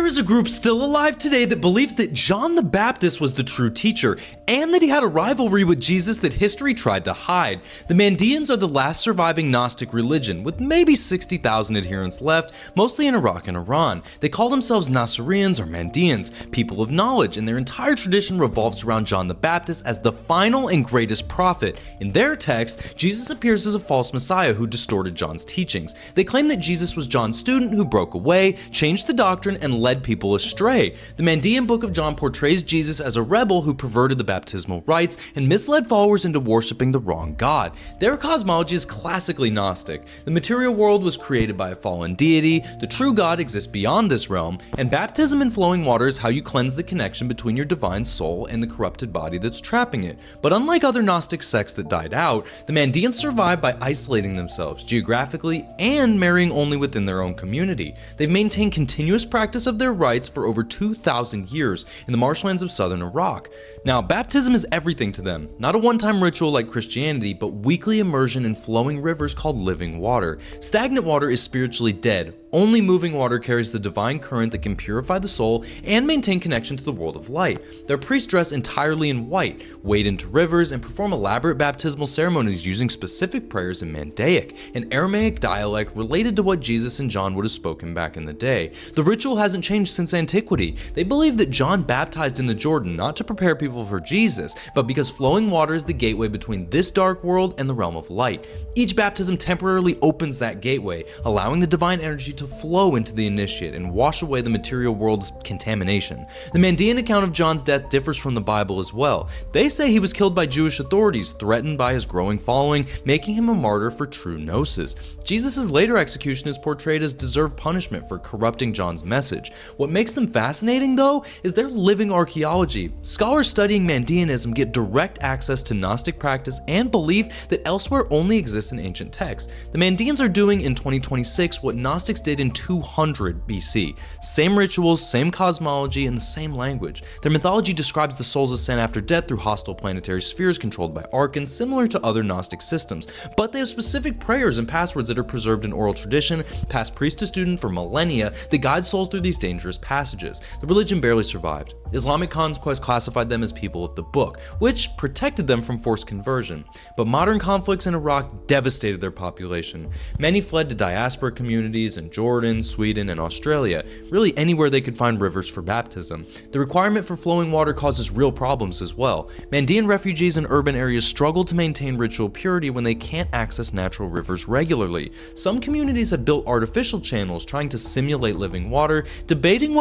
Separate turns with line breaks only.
There is a group still alive today that believes that John the Baptist was the true teacher, and that he had a rivalry with Jesus that history tried to hide. The Mandaeans are the last surviving Gnostic religion, with maybe 60,000 adherents left, mostly in Iraq and Iran. They call themselves Nazareans or Mandaeans, people of knowledge, and their entire tradition revolves around John the Baptist as the final and greatest prophet. In their text, Jesus appears as a false messiah who distorted John's teachings. They claim that Jesus was John's student who broke away, changed the doctrine, and led people astray. The Mandaean Book of John portrays Jesus as a rebel who perverted the baptismal rites and misled followers into worshiping the wrong god. Their cosmology is classically Gnostic. The material world was created by a fallen deity, the true God exists beyond this realm, and baptism in flowing water is how you cleanse the connection between your divine soul and the corrupted body that's trapping it. But unlike other Gnostic sects that died out, the Mandaeans survived by isolating themselves geographically and marrying only within their own community. They've maintained continuous practice of their rites for over 2,000 years in the marshlands of southern Iraq. Now, baptism is everything to them, not a one-time ritual like Christianity, but weekly immersion in flowing rivers called living water. Stagnant water is spiritually dead. Only moving water carries the divine current that can purify the soul and maintain connection to the world of light. Their priests dress entirely in white, wade into rivers, and perform elaborate baptismal ceremonies using specific prayers in Mandaic, an Aramaic dialect related to what Jesus and John would have spoken back in the day. The ritual hasn't changed since antiquity. They believe that John baptized in the Jordan not to prepare people for Jesus, but because flowing water is the gateway between this dark world and the realm of light. Each baptism temporarily opens that gateway, allowing the divine energy to flow into the initiate and wash away the material world's contamination. The Mandaean account of John's death differs from the Bible as well. They say he was killed by Jewish authorities, threatened by his growing following, making him a martyr for true gnosis. Jesus' later execution is portrayed as deserved punishment for corrupting John's message. What makes them fascinating, though, is their living archaeology. Scholars studying Mandaeanism get direct access to Gnostic practice and belief that elsewhere only exists in ancient texts. The Mandaeans are doing in 2026 what Gnostics did in 200 BC. Same rituals, same cosmology, and the same language. Their mythology describes the soul's ascent after death through hostile planetary spheres controlled by archons, similar to other Gnostic systems. But they have specific prayers and passwords that are preserved in oral tradition, passed priest to student for millennia, that guide souls through these dangerous passages. The religion barely survived. Islamic conquest classified them as people of the book, which protected them from forced conversion. But modern conflicts in Iraq devastated their population. Many fled to diaspora communities in Jordan, Sweden, and Australia, really anywhere they could find rivers for baptism. The requirement for flowing water causes real problems as well. Mandaean refugees in urban areas struggle to maintain ritual purity when they can't access natural rivers regularly. Some communities have built artificial channels trying to simulate living water, debating